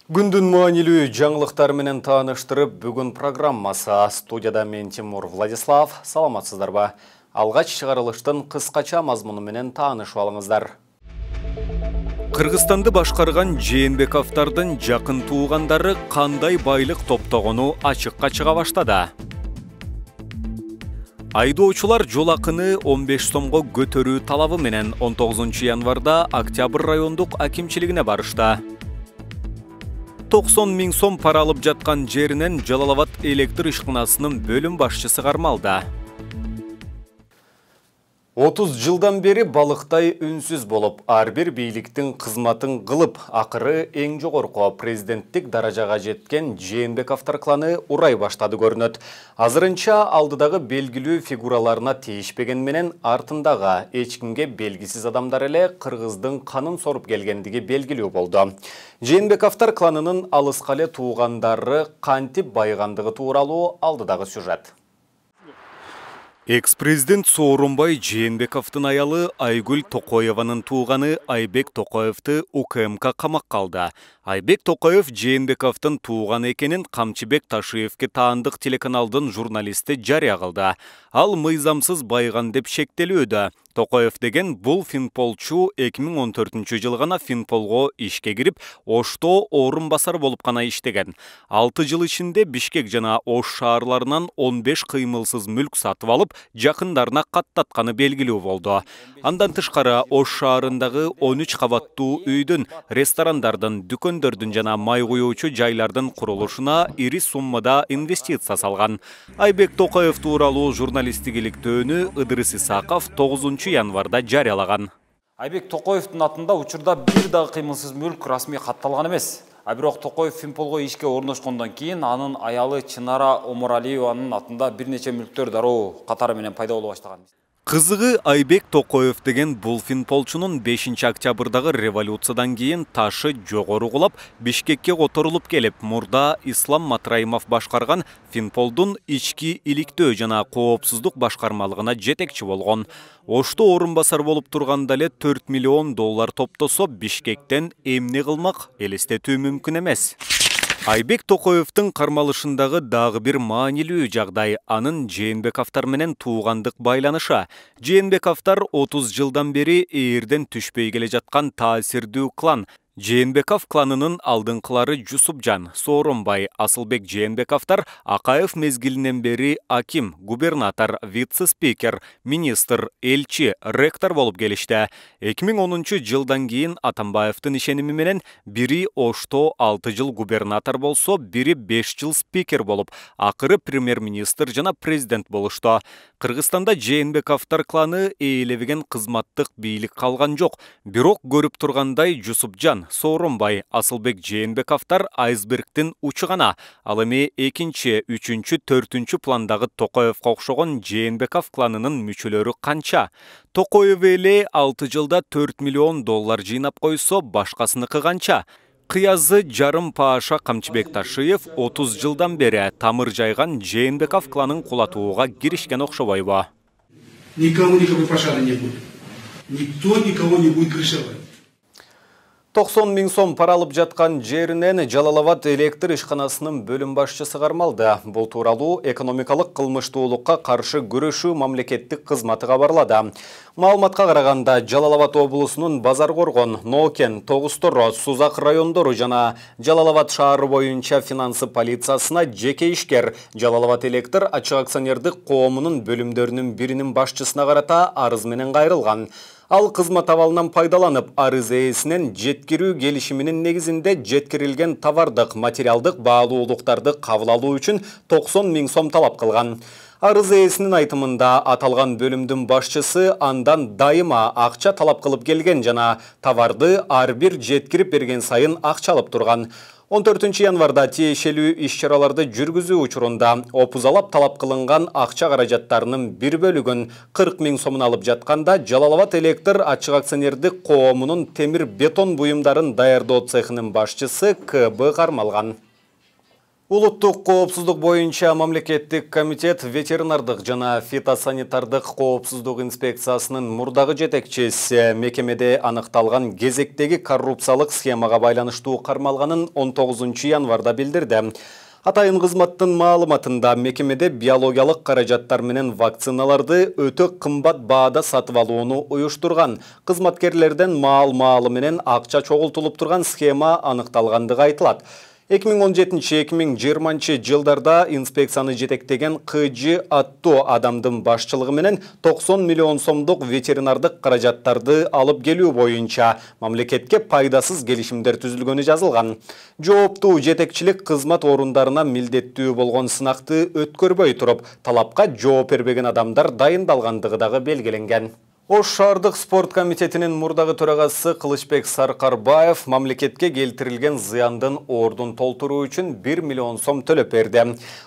Күндүн маанилүү жаңылыктар менен тааныштырып, бүгүн программасы студияда мен Тимур Владислав. Саламатсыздарбы? Алгач чыгарылыштын кыскача мазмуну менен таанышып алыңыздар. Кыргызстанды башкарган Жээнбековдордун жакын туугандары кандай байлык топтогону ачыкка чыга баштады. Айдоочулар жол акыны 15 сомго көтөрүү талабы менен 19 январда Октябрь райондук акимчилигине барышты. 90 000 сом пара алып жаткан жеринен Жалалабад электр ишканасынын бөлүм башчысы кармалды. 30 жылдан бери балыктай үнсүз болуп, ар бир бийликтин кызматын кылып, акыры эң жогорку президенттик даражага жеткен Жээнбековдор кланы урай баштады көрүнөт. Азырынча алдыдагы белгилүү фигураларына тийишпеген менен артындагы эч кимге белгисиз адамдар эле кыргыздын канын соруп келгендиги белгилүү болду. Жээнбековдор кланынын алыска эле туугандары кантип байгандыгы тууралуу алдыдагы сюжет. Экс-президент Сооронбай Жээнбековдун аялы Айгүл Токоеванын тууганы Айбек Токоевду УКМК камакка алды. Айбек Токоев Жээнбековдун тууганы экенин Камчыбек Ташиевке таандык телеканалдын журналисти жарыя кылды. Ал мыйзамсыз байган деп шектелүүдө. Токоев деген бул Финполчу 2014 жылы гана Финполго ишке кирип, Ошто орун басар болуп гана иштеген. 6 жыл ичинде Бишкек жана Ош шаарларынан 15 кыймылсыз мүлк сатып алып, жакындарына каттатканы белгилүү болду. Андан тышкары Ош шаарындагы 13 кабаттуу үйдүн, ресторандардын, дүкөндөрдүн жана май куюучу жайлардын курулушуна ири суммада инвестиция салган. Айбек Токоев тууралуу журналисттик иликтөөнү Ыдырыс Исаков 9 январда жарыялаган. Айбек Токоевдун атында учурда бир дагы кыймылсыз мүлк расмий катталган эмес. Бирок Токоев Финполго ишке орношкондон кийин анын аялы Чынара Омуралиеванын атында бир нече мүлктөр дароо катары менен пайда боло баштаган. Кызыгы Айбек Токоев деген бул Финполчунун 5 октябрдагы революциядан кийин ташы жогору кулап, Бишкекке которулуп келип, мурда Ислам Матраимов башкарган Финполдун ички иликтөө жана коопсуздук башкармалыгына жетекчи болгон. Ошто орун басар болуп турганда эле $4 миллион топтосо Бишкектен эмне кылмак элестетүү мүмкүн эмес. Айбек Токоевдун кармалышындагы дагы бир маанилүү жагдай анын Жээнбековдор менен туугандык байланышы. Жээнбековдор 30 жылдан бери ээрден түшпөй келе жаткан таасирдүү клан. Жээнбеков кланынын алдыңкылары Жусупжан, Сооронбай, Асылбек Жээнбековдор Акаев мезгилинен бери аким, губернатор, вице-спикер, министр, элчи, ректор болуп келишти. 2010 жылдан кийин Атамбаевдин ишеними менен бири Ошто 6 жыл губернатор болсо, бири 5 жыл спикер болуп, акыры премьер-министр жана президент болушту. Кыргызстанда Жээнбековдор кланы ээлебеген кызматтык бийлик калган жок. Бирок көрүп тургандай Жусупжан, Сооронбай, Асылбек Жээнбековдор айсбергдин учу гана. Ал эми 2, 3, 4 пландагы Токоевго окшогон Жээнбеков кланынын мүчөлөрү канча? Токоев эле 6 жылда $4 миллион жыйнап койсо, башкасыныкы канча? Кыязы жарым пааша Камчыбек Ташиев 30 жылдан бери тамыр жайган Жээнбеков кланын кулатууга киришкен окшобойбу? Никому никакой пощады не будет. Никто никого не будет крышевать. 90 000 сом пара алып жаткан жеринен Жалалабад электр ишканасынын бөлүм башчысы кармалды. Бул тууралуу экономикалык кылмыштуулукка каршы күрөшүү мамлекеттик кызматы кабарлады. Маалыматка караганда Жалалабад облусунун Базар Коргон, Нокен, Тогуз-Торо, Сузак райондору жана Жалалабад шаары боюнча финансы полициясына жеке ишкер Жалалабад электр ачык акционердик коомунун бөлүмдөрүнүн биринин башчысына карата арыз менен кайрылган. Ал кызмат абалынан пайдаланып, арыз ээсинен жеткирүү келишиминин негизинде жеткирилген товардык, материалдык баалуулуктарды кабыл алуу үчүн 90 000 сом талап кылган. Арыз ээсинин айтымында аталган бөлүмдүн башчысы андан дайыма акча талап кылып келген жана товарды ар бир жеткирип берген сайын акча алып турган. 14 январда тиешелүү иш-чараларды жүргүзүү учурунда опузалап талап кылынган акча каражаттарынын бир бөлүгүн 40 000 сомун алып жатканда Жалалабад электр ачык акционердик коомунун темир бетон буюмдарын даярдоо цехынын башчысы КБ кармалган. Улуттук коопсуздук боюнча мамлекеттик комитет ветеринардык жана фитосанитардык коопсуздук инспекциясынын мурдагы жетекчиси мекемеде аныкталган кезектеги коррупциялык схемага байланыштуу кармалганын 19 январда билдирди. Атайын кызматтын маалыматында мекемеде биологиялык каражаттар менен вакциналарды өтө кымбат баада сатып алууну уюштурган. Кызматкерлерден маал-маалы менен акча чогултулуп турган схема аныкталгандыгы айтылат. 2017-2020 жылдарда инспекцияны жетектеген КЖ аттуу адамдын башчылыгы менен 90 миллион сомдук ветеринардык каражаттарды алып келүү боюнча мамлекетке пайдасыз келишимдер түзүлгөнү жазылган. Жооптуу жетекчилик кызмат орундарына милдеттүү болгон сынакты өткөрбөй туруп, талапка жооп бербеген адамдар дайындалгандыгы дагы белгиленген. Ош шаардык спорт комитетинин мурдагы төрагасы Кылычбек Саркарбаев мамлекетке келтирилген зыяндын ордун толтуруу үчүн 1 миллион сом төлөп берди.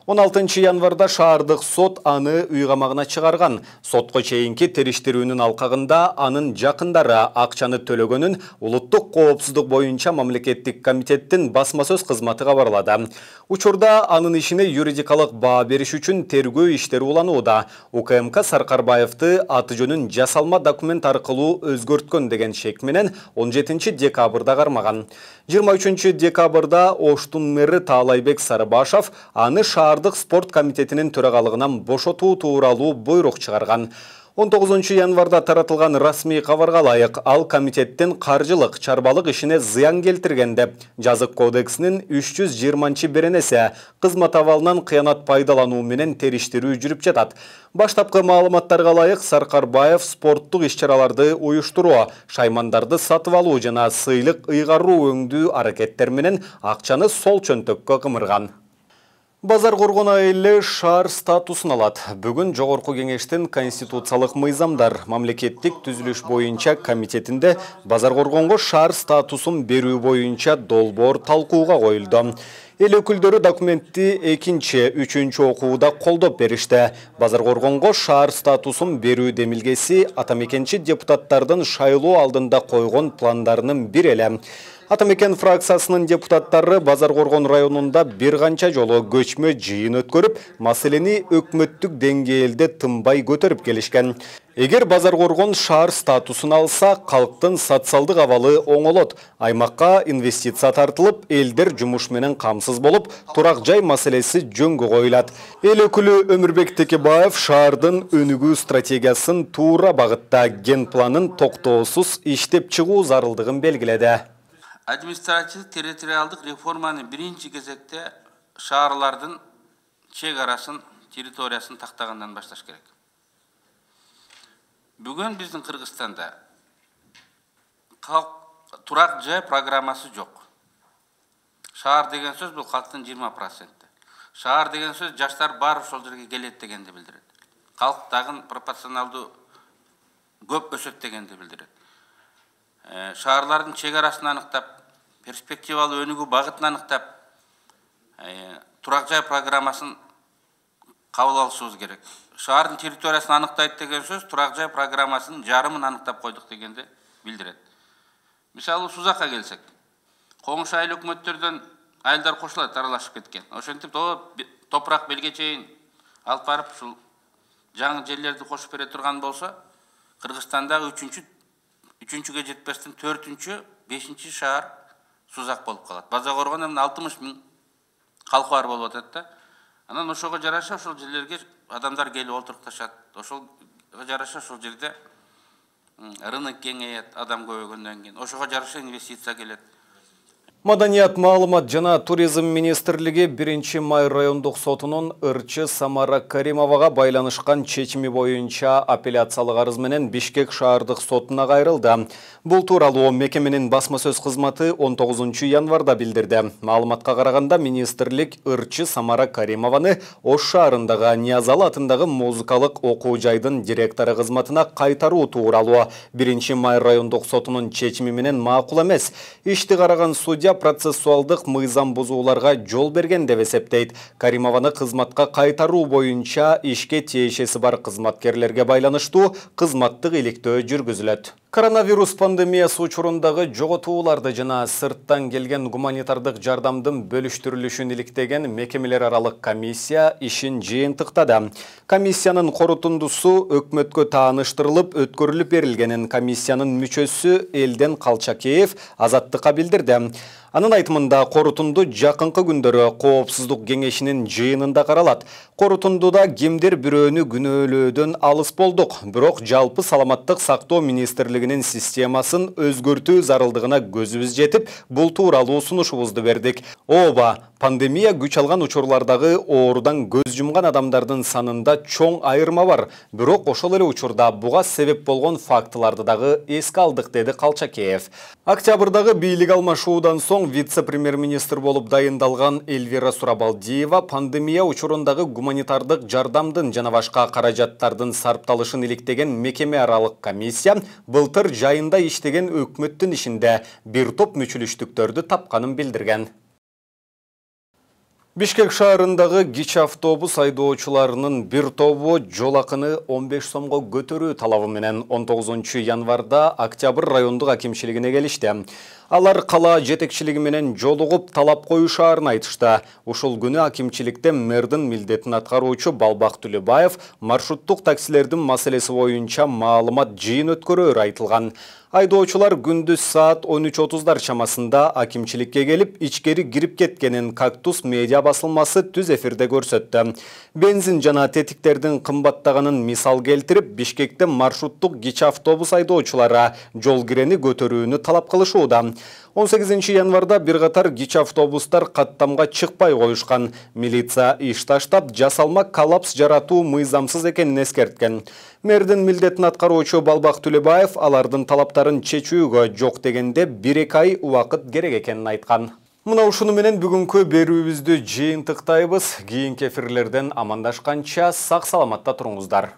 16 январда шаардык сот аны үй камагына чыгарган. Сотко чейинки териштирүүнүн алкагында анын жакындары акчаны төлөгөнүн улуттук коопсуздук боюнча мамлекеттик комитеттин басма сөз кызматы кабарлады. Учурда анын ишине юридикалык баа бериш үчүн тергөө иштери уланууда. УКМК Саркарбаевди аты жөнүн жасалма документ аркылуу өзгөрткөн деген шек менен 17 декабрда кармаган. 23 декабрда Оштун мэри Таалайбек Сарыбашов аны шаардык спорт комитетинин төрагалыгынан бошотуу тууралуу буйрук чыгарган. 19 январда таратылган расмий кабарга ылайык ал комитеттин каржылык чарбалык ишине зыян келтирген деп жазык кодексинин 320 беренеси кызмат абалынан кыянат пайдалануу менен териштирүү жүрүп жатат. Баштапкы маалыматтарга ылайык Саркарбаев спорттук иш-чараларды уюштуруу, шаймандарды сатып алуу жана сыйлык ыйгаруу өңдүү аракеттер менен акчаны сол чөнтөккө кымырган. Базар коргон айылы шаар статусун алат. Бүгүн Жогорку кеңештин конституциялык мыйзамдар мамлекеттик түзүлүш боюнча комитетинде Базар коргонго шаар статусун берүү боюнча долбоор талкууга коюлду. Эл өкүлдөрү документти 2-3 окууда колдоп беришти. Базар коргонго шаар статусун берүү демилгеси атамекенчи депутаттардын шайлоо алдында койгон пландарынын бири эле. Атамекен фракциясынын депутаттары Базар коргон районунда бир канча жолу көчмө жыйын өткөрүп, маселени өкмөттүк деңгээлде тынбай көтөрүп келишкен. Эгер Базар коргон шаар статусун алса, калктын социалдык абалы оңолот, аймакка инвестиция тартылып, элдер жумуш менен камсыз болуп, турак жай маселеси жөнгө коюлат. Эл өкүлү Өмүрбек Текебаев шаардын өнүгүү стратегиясын туура багытта ген планын токтоосуз иштеп чыгуу зарылдыгын белгиледи. Административдик территориалдык реформаны биринчи кезекте шаарлардын чек арасын, территориясын тактагандан башташ керек. Бүгүн биздин Кыргызстанда турак жай программасы жок. Шаар деген сөз бул калктын 20%. Шаар деген сөз жаштар баары ошол жерге келет дегенди билдирет. Калк дагы пропорционалдуу көп өсөт дегенди билдирет. Шаарлардын чек арасын аныктап, перспективалуу өнүгүү багытын аныктап, турак жай программасын кабыл алышыбыз керек. Шаардын территориясын аныктайт деген сөз турак жай программасынын жарымын аныктап койдук дегенди билдирет. Мисалы Сузакка келсек, коңшу айыл өкмөттөрдөн айылдар кошулат, аралашып кеткен. Ошентип топурак белге чейин алып барып, ушул жаңы жерлерди кошуп бере турган болсо, Кыргызстандагы үчүнчүгө жетпестен 4-5 шаар Сузак болуп калат. Базар коргондон 60 миң калкы бар болуп атат да. Анан ошого жараша ошол жерлерге адамдар келип олтурукташат. Ошого жараша ошол жерде рынок кеңейет, адам көбөйгөндөн кийин. Ошого жараша инвестиция келет. Маданият, маалымат жана туризм министрлиги 1-май райондук сотунун ырчы Самара Каримовага байланышкан чечими боюнча апелляциялык арыз менен Бишкек шаардык сотуна кайрылды. Бул тууралуу мекеменин басма сөз кызматы 19 январда билдирди. Маалыматка караганда министрлик ырчы Самара Каримованы Ош шаарындагы Ниязалы атындагы музыкалык окуу жайдын директору кызматына кайтаруу тууралуу 1-май райондук сотунун чечими менен макул эмес. Ишти караган судья процессуалдык мыйзам бузууларга жол берген деп эсептейт. Каримованы кызматка кайтаруу боюнча ишке тиешеси бар кызматкерлерге байланыштуу кызматтык иликтөө жүргүзүлөт. Коронавирус пандемиясы учурундағы жоготууларды жана сырттан келген гуманитардык жардамдын бөлүштүрүлүшүн иликтеген мекемелер аралык комиссия ишин жыйынтыктады. Комиссиянын корутундусу өкмөткө тааныштырылып, өткөрүлүп берилгенин комиссиянын мүчөсү Элден Калчакеев Азаттыкка билдирди. Анын айтымында корутунду жакынкы күндөрү Коопсуздук кеңешинин жыйынында каралат. Корутундуда кимдир бирөөнү күнөөлөөдөн алыс болдук, бирок жалпы саламаттык сактоо министрлигинин системасын өзгөртүү зарылдыгына көзүбүз жетип, бул тууралуу сунушубузду бердик. Ооба, пандемия күч алган учурлардагы оорудан көз жумган адамдардын санында чоң айырма бар, бирок ошол эле учурда буга себеп болгон фактыларды дагы эске алдык, деди Калчакеев. Октябрдагы бийлик алмашуудан соң вице-премьер-министр болуп дайындалган Эльвира Сурабалдиева пандемия учурундагы гуманитардык жардамдын жана башка каражаттардын сарпталышын иликтеген мекеме аралык комиссия былтыр жайында иштеген өкмөттүн ишинде бир топ мүчүлүштүктөрдү тапканын билдирген. Бишкек шаарындагы кичи автобус айдоочуларынын бир тобу жол акыны 15 сомго көтөрүү талабы менен 19 январда Октябрь райондук акимчилигине келишти. Алар кала жетекчилиги менен жолугуп талап коюшаарын айтышты. Ушул күнү акимчиликте мэрдин милдетин аткаруучу Балбак Түлөбаев маршруттук таксилердин маселеси боюнча маалымат жыйын өткөрөөрү айтылган. Айдоочулар күндүз саат 13:30 чамасында акимчиликке келип, ичкери кирип кеткенин Кактус медиа басылмасы түз эфирде көрсөттү. Бензин жана тетиктердин кымбаттаганын мисал келтирип, Бишкекте маршруттук кичи автобус айдоочулары жол кирени көтөрүүнү талап кылышууда. 18 январда бир катар кичи автобустар каттамга чыкпай коюшкан. Милиция иш таштап, жасалма коллапс жаратуу мыйзамсыз экенин эскерткен. Мэрдин милдетин аткаруучу Балбак Түлөбаев алардын талаптарын чечүүгө жок дегенде 1-2 ай убакыт керек экенин айткан. Мына ушуну менен бүгүнкү берүүбүздү жыйынтыктайбыз. Кийинки эфирлерден амандашканча сак саламатта туруңуздар.